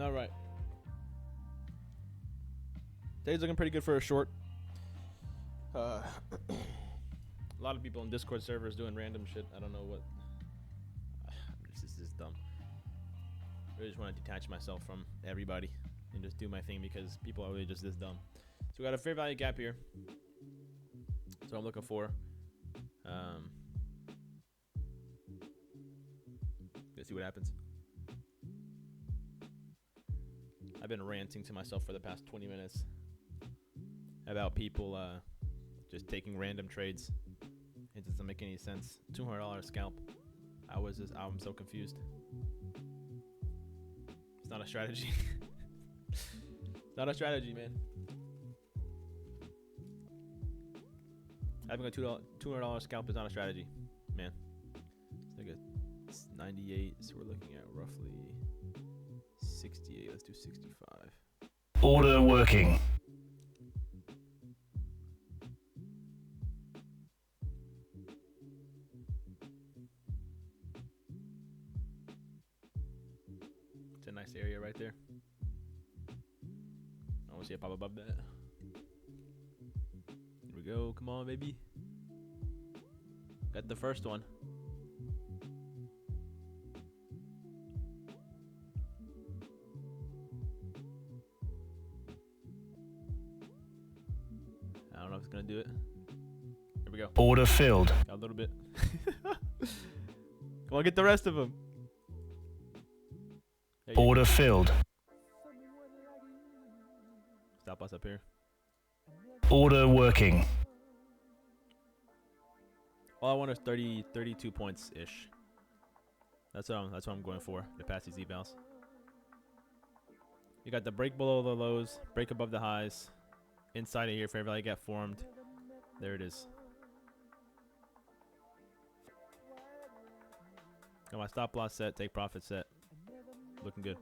All right. Today's looking pretty good for a short. A lot of people in Discord servers doing random shit. I don't know what. This is dumb. I really just want to detach myself from everybody and just do my thing because people are really just this dumb. So we got a fair value gap here. So I'm looking for. Let's see what happens. I've been ranting to myself for the past 20 minutes about people just taking random trades. It doesn't make any sense. $200 scalp. I'm so confused. It's not a strategy. It's not a strategy, man. Having a $200 scalp is not a strategy, man. It's 98, so we're looking at roughly 68. Let's do 65. Order working. It's a nice area right there. I want to see it pop above that. Here we go. Come on, baby. Got the first one. I don't know if it's going to do it. Here we go. Order filled. Got a little bit. Come on, get the rest of them. Order filled. Stop us up here. Order working. All I want is 32 points ish. That's what I'm going for to pass these evals. You got the break below the lows, break above the highs. Inside of here, fair value gap formed. There it is. Got my stop loss set, take profit set. Looking good.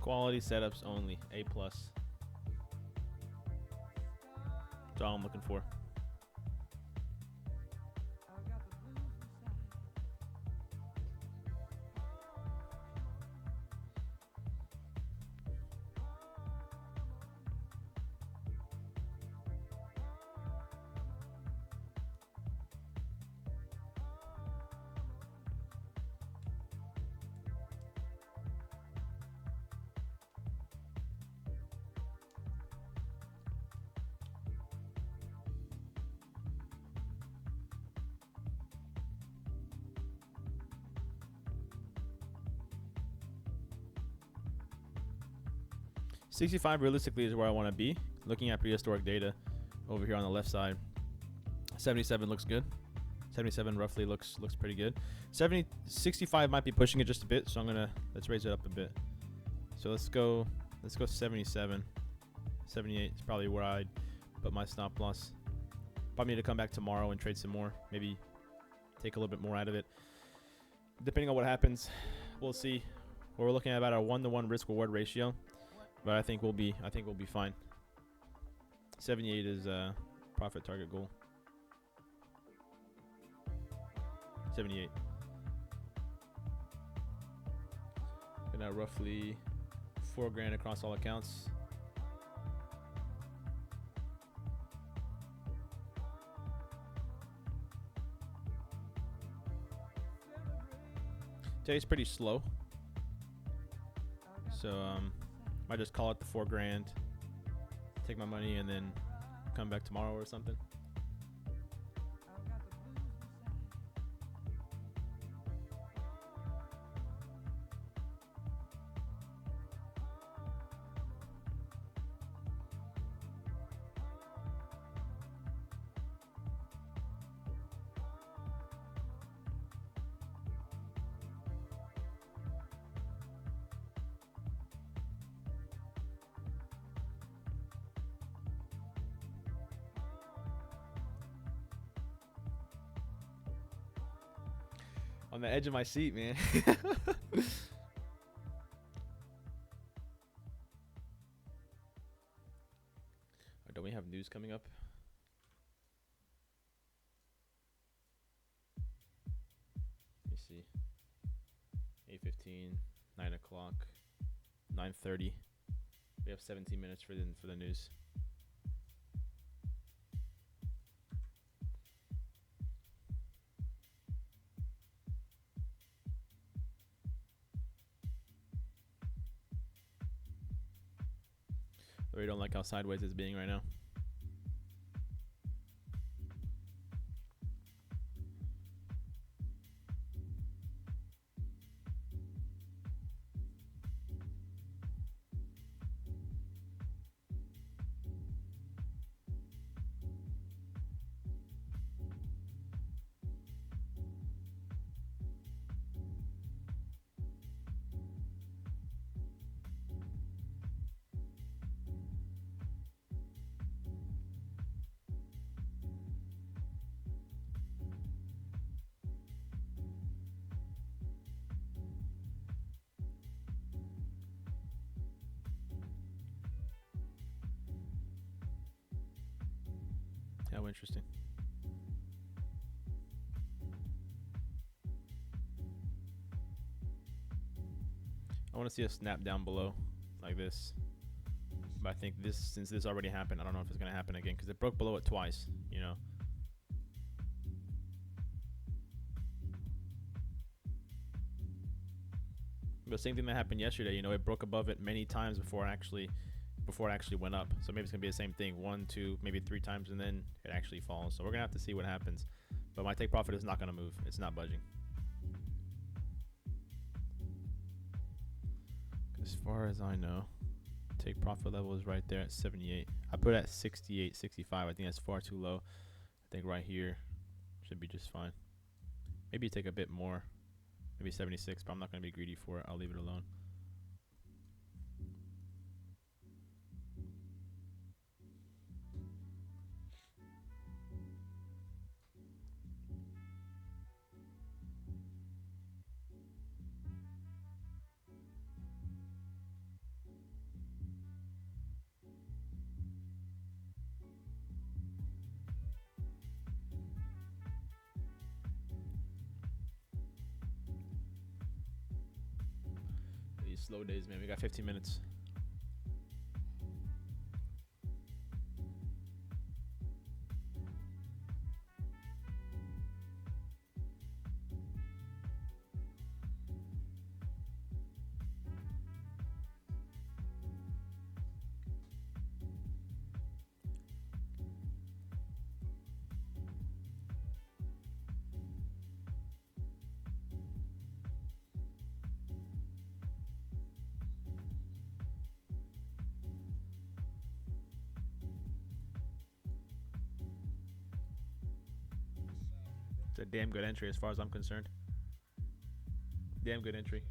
Quality setups only. A+. That's all I'm looking for. $65 realistically is where I want to be. Looking at prehistoric data over here on the left side. 77 looks good. 77 roughly looks pretty good. 65 might be pushing it just a bit, so let's raise it up a bit. So let's go 77. 78 is probably where I'd put my stop loss. Probably need to come back tomorrow and trade some more. Maybe take a little bit more out of it. Depending on what happens, we'll see. We're looking at about a 1-to-1 risk reward ratio. But I think we'll be fine. 78 is profit target goal. 78. Looking at roughly $4,000 across all accounts. Today's pretty slow. So might just call it the $4,000, take my money, and then come back tomorrow or something. On the edge of my seat, man. Don't we have news coming up? Let me see. 8:15, 9 o'clock, 9:30. We have 17 minutes for the news. I really don't like how sideways it's being right now. How interesting. I want to see a snap down below like this. But I think since this already happened, I don't know if it's going to happen again because it broke below it twice, you know. The same thing that happened yesterday, you know, it broke above it many times before it actually went up. So maybe it's gonna be the same thing, 1, 2, maybe 3 times, and then it actually falls. So we're gonna have to see what happens. But my take profit is not gonna move. It's not budging. As far as I know, take profit level is right there at 78. I put it at 68, 65. I think that's far too low. I think right here should be just fine. Maybe take a bit more. Maybe 76, but I'm not gonna be greedy for it. I'll leave it alone. These slow days, man. We got 15 minutes. It's a damn good entry as far as I'm concerned. Damn good entry.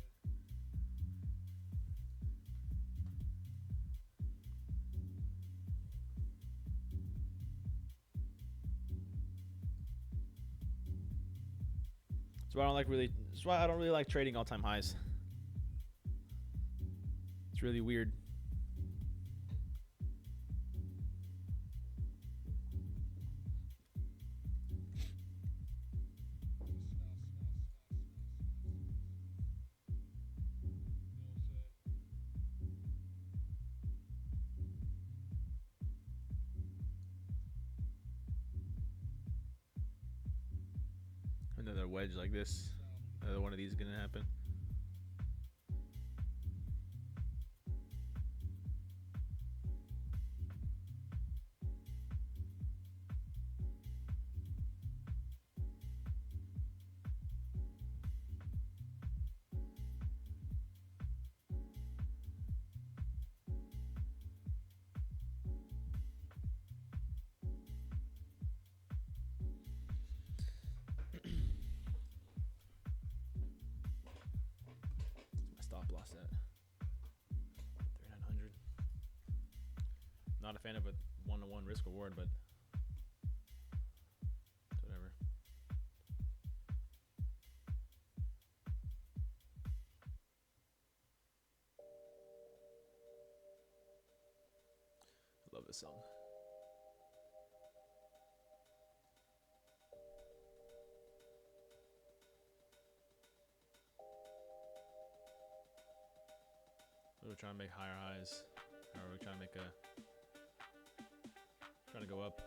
That's why I don't really like trading all-time highs. It's really weird. Another wedge like this. Another one of these is gonna happen. Stop loss at 3,900. Not a fan of a one-to-one risk reward, but whatever. this song. We're trying to make higher highs, or we're trying to make trying to go up.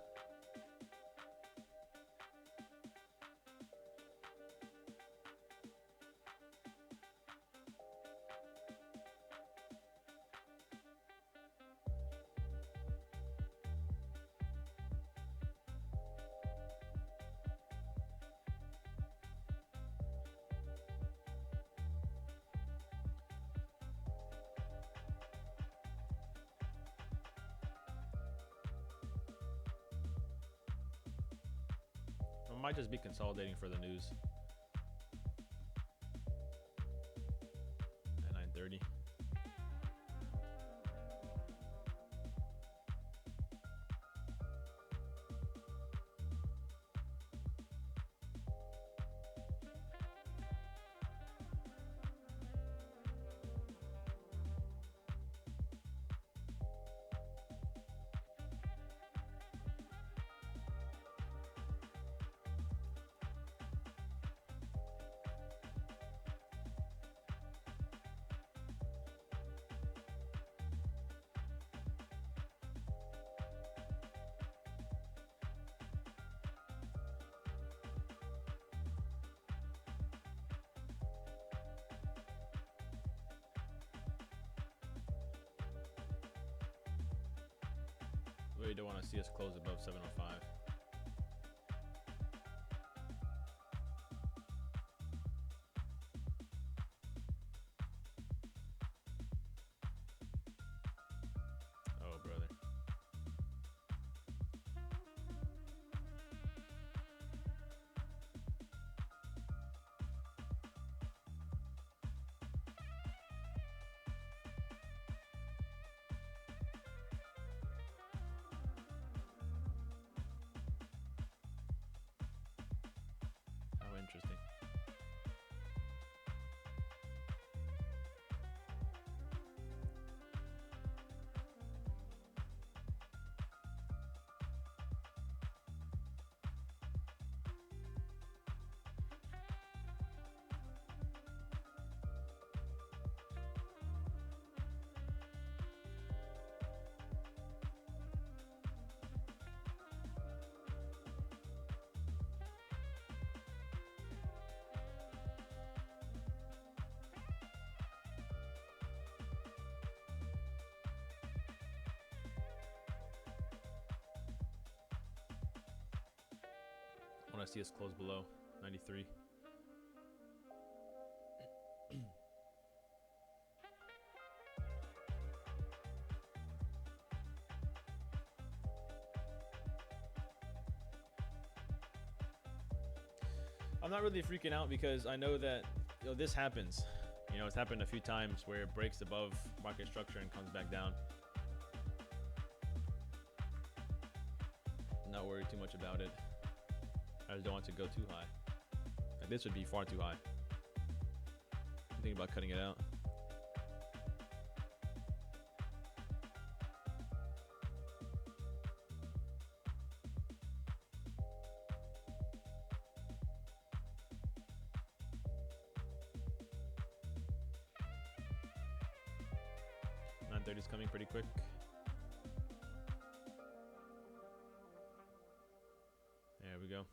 I might just be consolidating for the news. At 9:30. Really don't want to see us close above 705. Oh, brother. How interesting. I want to see us close below 93. I'm not really freaking out because I know that this happens. It's happened a few times where it breaks above market structure and comes back down. Not worried too much about it. I just don't want to go too high. Like this would be far too high. I'm thinking about cutting it out. Is coming pretty quick. There we go.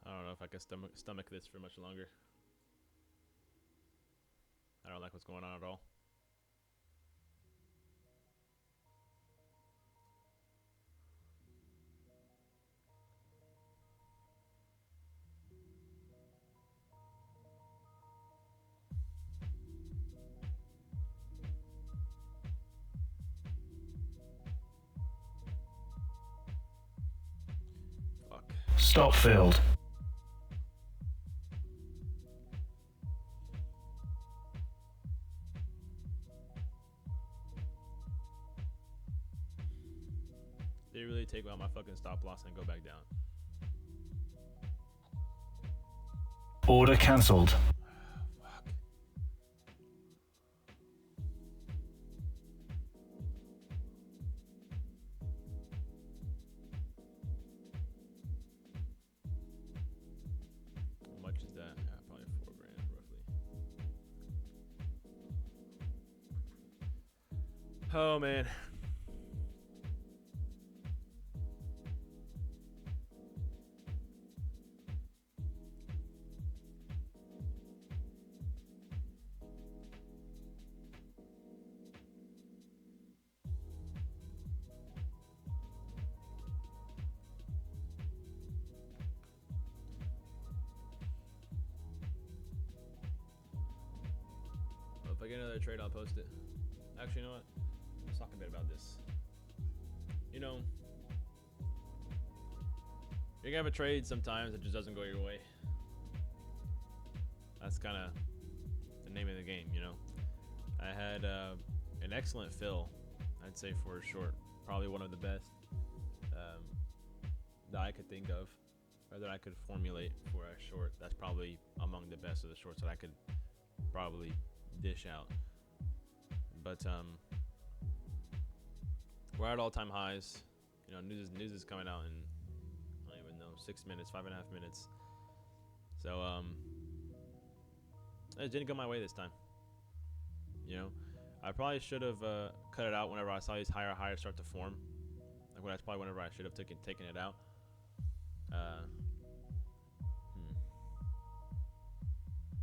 I don't know if I can stomach this for much longer. I don't like what's going on at all. Stop filled. They really take out my fucking stop loss and go back down. Order cancelled. Fuck. How much is that? Yeah, probably $4 grand roughly. Oh man. If I get another trade, I'll post it. Actually, you know what? Let's talk a bit about this. You know, you're gonna have a trade sometimes that just doesn't go your way. That's kind of the name of the game, you know. I had an excellent fill, I'd say, for a short. Probably one of the best that I could think of, or that I could formulate for a short. That's probably among the best of the shorts that I could probably dish out. But we're at all-time highs. You know, news is coming out in, I don't even know, 6 minutes, 5.5 minutes. So it didn't go my way this time. You know, I probably should have cut it out whenever I saw these higher highs start to form. Like that's probably whenever I should have taken it out.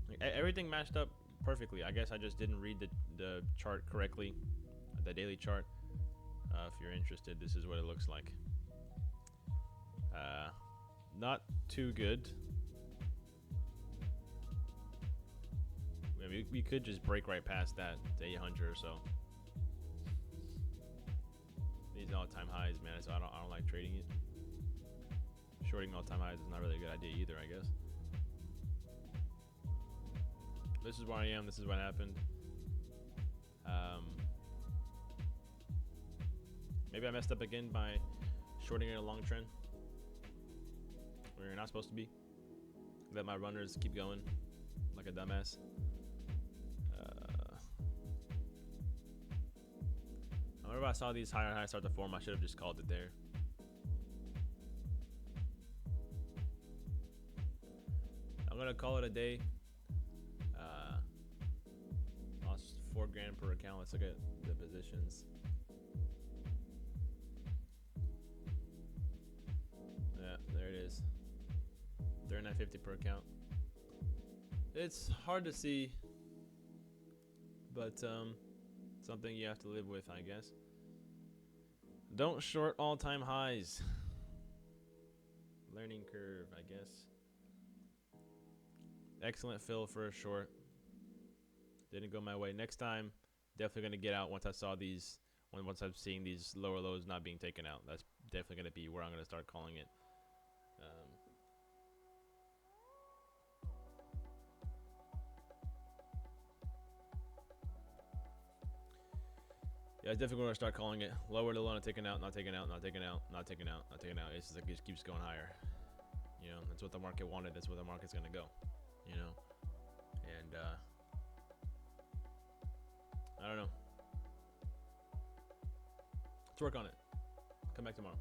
Like, everything matched up perfectly. I guess I just didn't read the chart correctly, the daily chart. If you're interested, this is what it looks like. Not too good. I mean, we could just break right past that to 800 or so. These all-time highs, man. So I don't like trading it. Shorting all-time highs is not really a good idea either, I guess. This is where I am. This is what happened. Maybe I messed up again by shorting in a long trend where you're not supposed to be. Let my runners keep going like a dumbass. Whenever I saw these higher highs start to form, I should have just called it there. I'm gonna call it a day. Lost $4 grand per account. Let's look at the positions. Yeah, there it is. 39.50 per account. It's hard to see, but something you have to live with, I guess. Don't short all-time highs. Learning curve, I guess. Excellent fill for a short. Didn't go my way. Next time, definitely gonna get out once I saw these. Once I'm seeing these lower lows not being taken out. That's definitely gonna be where I'm gonna start calling it. Yeah, it's definitely gonna start calling it lower to low, not taken out, not taken out, not taken out, not taken out, not taken out. It's just like it just keeps going higher. You know, that's what the market wanted. That's where the market's gonna go. You know, and I don't know. Let's work on it. Come back tomorrow.